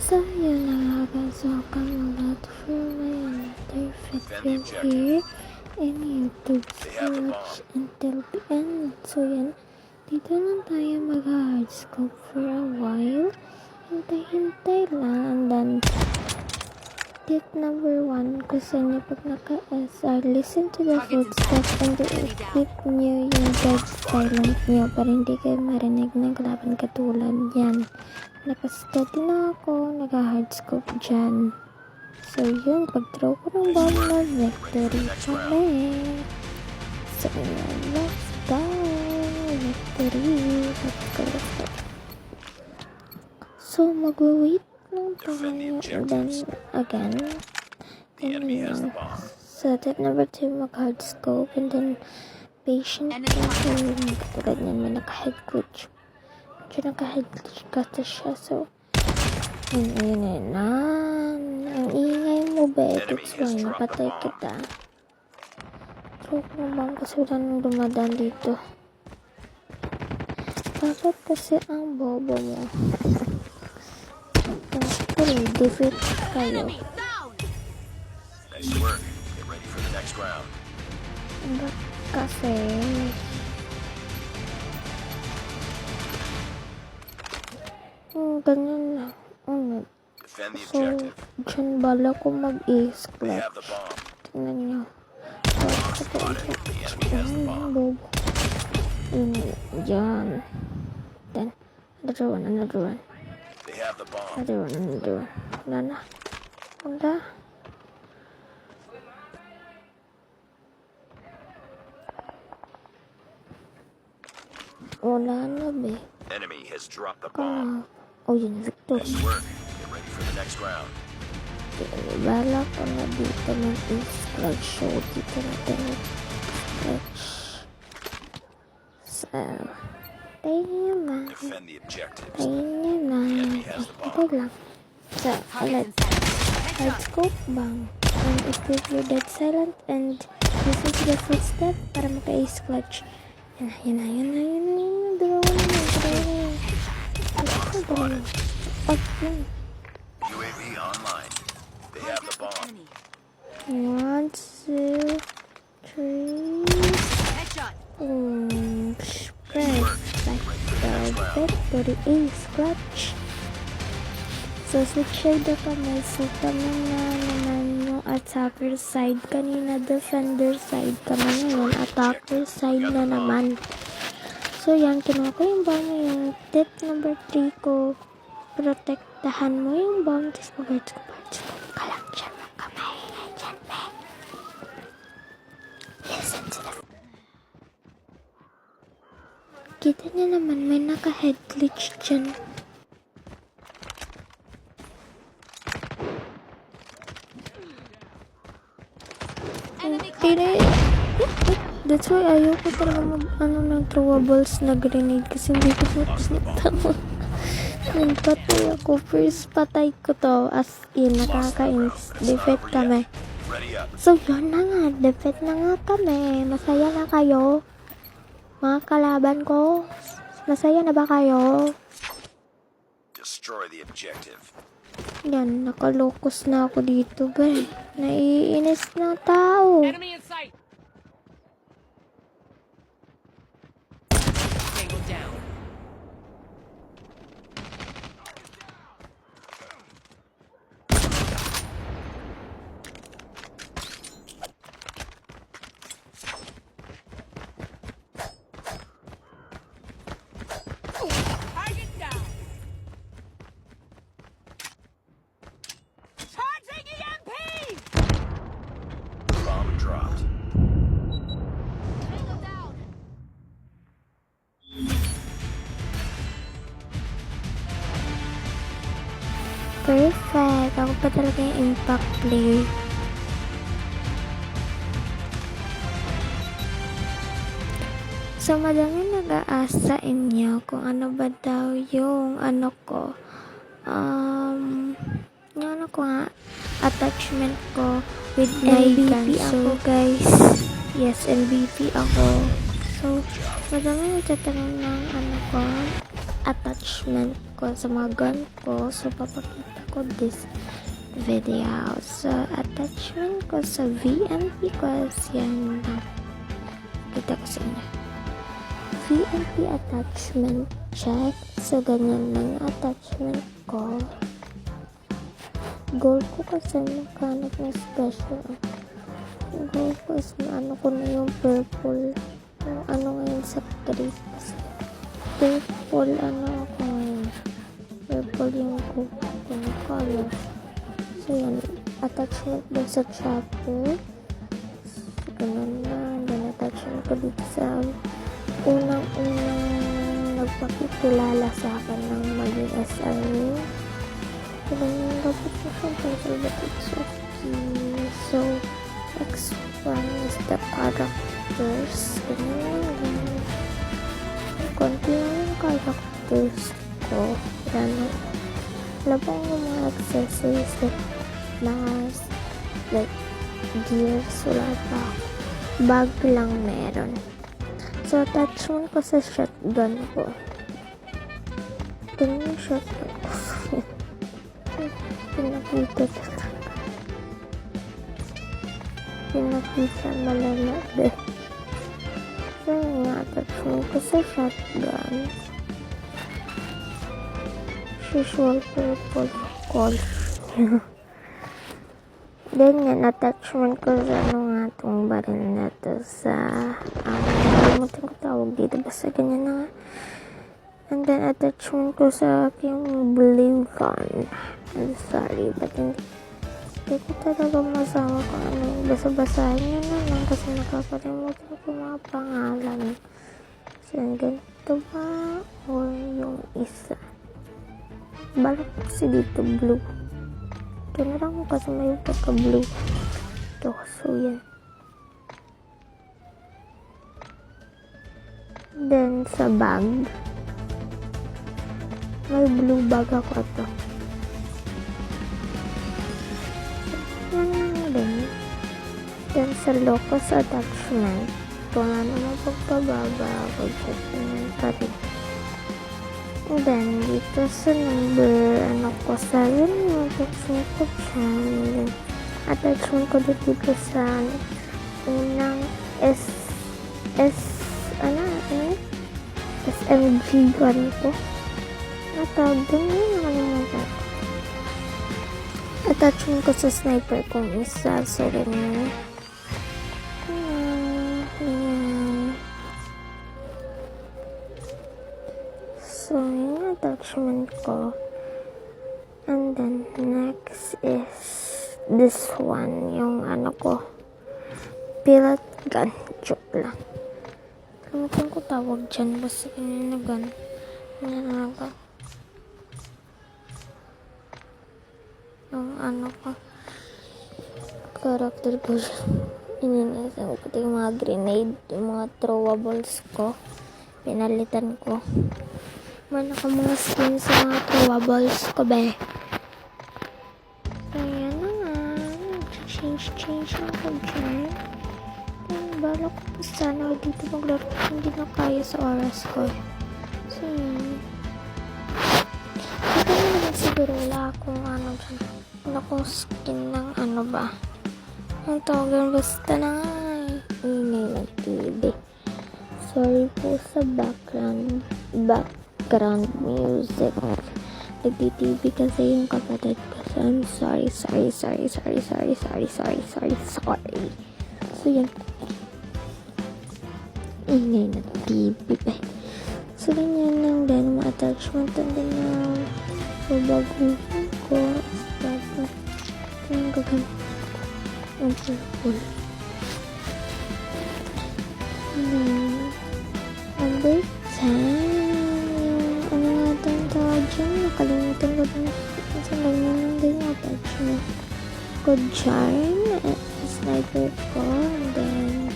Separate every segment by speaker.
Speaker 1: So yun na nga guys, welcome ulit for my another video here in YouTube. So watch until the end. So yan, dito lang tayo mag-hardscope for a while. Hintay-hintay lang. And then, tip number 1, kung sa inyo pag naka-SR, listen to the footsteps and i-keep nyo yung dead silent nyo para hindi kayo marinig ng kalaban katulad yan. Nakasteady na ako, nag-hardscope dyan. So yun, pag-throw ko ng bomb na victory kami. So yun, let's go! Victory! Let's go. So mag-wait lang tayo. And then, again. So tip number 2, mag-hardscope. And then, patient lang kayo. Katulad yan, may naka-head glitch. Medyo naka-head glitch kasi siya. So, yun. Ang ingay mo ba? That's why napatay kita. Throw ko naman kasi wala nang dumadaan dito. Bakit kasi ang bobo mo? Actually, defeat kayo.
Speaker 2: Nice work. Get ready for the next round.
Speaker 1: Kasi ganyan na.
Speaker 2: Defend the
Speaker 1: So,
Speaker 2: objective.
Speaker 1: dyan bala ko mag-ace
Speaker 2: They
Speaker 1: clutch.
Speaker 2: have the bomb.
Speaker 1: Tingnan nyo.
Speaker 2: Spotted. The enemy has the bomb.
Speaker 1: Bobo. Dyan. Then, another one.
Speaker 2: They have the bomb.
Speaker 1: Another one. Wala na. Wala na, be.
Speaker 2: Enemy has dropped the bomb.
Speaker 1: Oh, yun, victory.
Speaker 2: Nice work. Get ready for the next round.
Speaker 1: Bala ko na dito ng ace clutch. So, dito natin clutch. So, tayo naman.
Speaker 2: Defend the objectives.
Speaker 1: Tayo naman. Ito lang. So, ulit. Hardscope bang. And equip your dead silent and listen to the footstep para maka-ace clutch. Yun na. Dalawa na. Oh, yun.
Speaker 2: UAV online. They have the bomb.
Speaker 1: 1, 2, 3. Spread like the victory ace clutch. So, switch side kami. So, kami na naman yung attacker side. Kanina, defender side kami ngayon. Attacker side na naman. So, yan. Kinuha ko yung bomb na yung tip number 3 ko. Protektahan mo yung bomb. Tapos mag-hardscope ka lang dyan. Kamay na dyan, man. Listen to the... Kita niya naman, may naka-head glitch dyan. That's why ayoko talaga ng throwables na grenade kasi hindi ko tama. Nagpatay ako. First patay ko to. As in, nakakainis. Defeat kami. So, yun na nga. Defeat na nga kami. Masaya na kayo. Mga kalaban ko. Masaya na ba kayo?
Speaker 2: Destroy the objective.
Speaker 1: Yan, nakalokos na ako dito, ba? Naiinis na tao.
Speaker 3: Enemy in sight. Tango down. Target down. Charging EMP.
Speaker 2: Bomb dropped.
Speaker 3: Tango down.
Speaker 1: Perfect. Ako pa talaga yung impact player. So, madami nag-aasa inyo kung ano ba daw yung ano ko. Yung ano ko nga, attachment ko with my gun. So, guys, yes, LVP ako. So, madami nagtatanong ng ano ko, attachment ko sa mga gun ko. So, papakita ko ko this video. So, attachment ko sa VNP ko yan lang. Kita ko sa inyo. VNP attachment check. So, ganyan lang yung attachment ko. Goal ko kasi maghanap ng special. Goal ko is ano ko na yung purple. Yung ano ngayon sa 3. Kasi purple ano ako ngayon. Purple yung color. So, yan. Attachment dun sa chopper. So, ganun na. Then, attachment ko dito sa unang nagpakikilala sa akin ng maging SRE. So, ganun dapat ko siya but it's okay. So, next one is the characters. Ganun. Konti lang yung characters ko. Yan. Labang yung mga accessories like mask, like gears, wala pa. Bag lang meron. So, attachment ko sa shotgun ko. Tingnan yung shotgun ko. Pinakita malala din. So, yung attachment ko sa shotgun. Usual purple color. Then, yan, attachment ko sa ano nga itong baril na to sa kalimutan ko tawag dito. Basta ganyan na nga. And then, attachment ko sa aking blue gun. I'm sorry, but hindi ko talaga masama kung ano yung basa-basahin nyo na lang kasi nakakalimutan ko mga pangalan. So, ganito ba? Or yung isa? Balak kasi dito blue. Ito na lang kasi may pagka-blue. Ito, so yan. Then, sa bag. May blue bag ako ito. Yan lang din. Then, sa locus attachment. Ito nga naman pagpababa. Pagpapinin pa rin. And then, dito sa number, ano ko, 7, yung attachment ko dyan. Attachment ko dito sa unang SMG gun ko. Natawag doon yun, nakalimutan ko. Attachment ko sa sniper kong isa, so ganyan. So, yung attachment ko. And then, next is this one. Yung ano ko. Pellet gun. Joke lang. Kalimutan ko tawag dyan. Basta ganyan na gun. Ganyan na gun. Yung ano ko. Character ko siya. Ininisan ko. Pati yung mga grenade. Yung mga throwables ko. Pinalitan ko. Mana ka mga skin sa mga throwables ko, be. So, yan na nga. Change lang ko dyan. Bala ko sana dito maglaro. Hindi na kaya sa oras ko. So, yan. Ito na naman siguro wala akong ano dyan. Wala akong skin ng ano ba. Ang tawagan basta na nga. Ingay ng TV. Sorry po sa background music. Nagti-TV kasi yung kapatid ko. So, I'm sorry. So, yan. Ingay na TV. So, ganyan lang din. Mga attachment and then babaguhin ko. Dapat yung gagawin ang purple. Number 10. Nakalimutan ko din sa ganyan lang din yung attachment ko dyan. Sniper ko. And then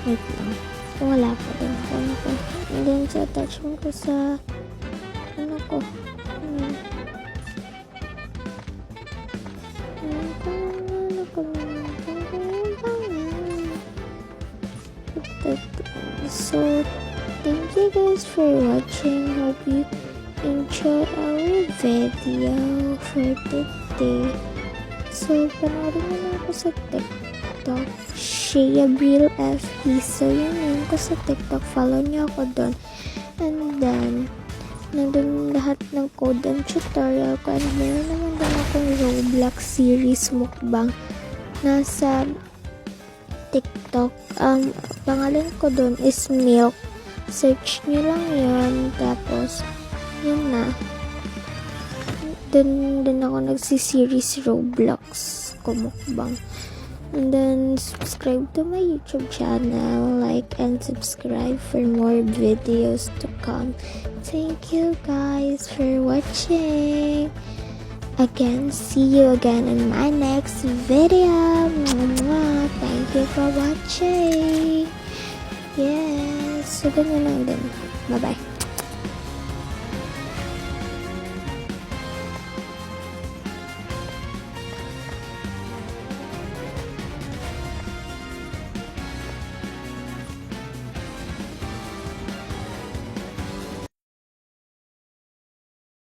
Speaker 1: wait lang. Wala pa din ako. And then sa attachment ko sa ano ko. So, thank you guys for watching. Hope you enjoy our video for today. So, panoorin mo na ako sa TikTok. Shea Bill FE. So, yun yun ko sa TikTok. Follow niyo ako doon. And then, nandun lahat ng code and tutorial ko. And meron naman din akong Roblox series mukbang. Nasa TikTok. Pangalan ko doon is Milk. Search nyo lang yun. Tapos, yun na. Doon ako nagsiseries Roblox kumukbang. And then, subscribe to my YouTube channel. Like and subscribe for more videos to come. Thank you guys for watching. Again, see you again in my next video. Mwah. Thank you for watching. Yes. So, ganyan lang din. Bye-bye.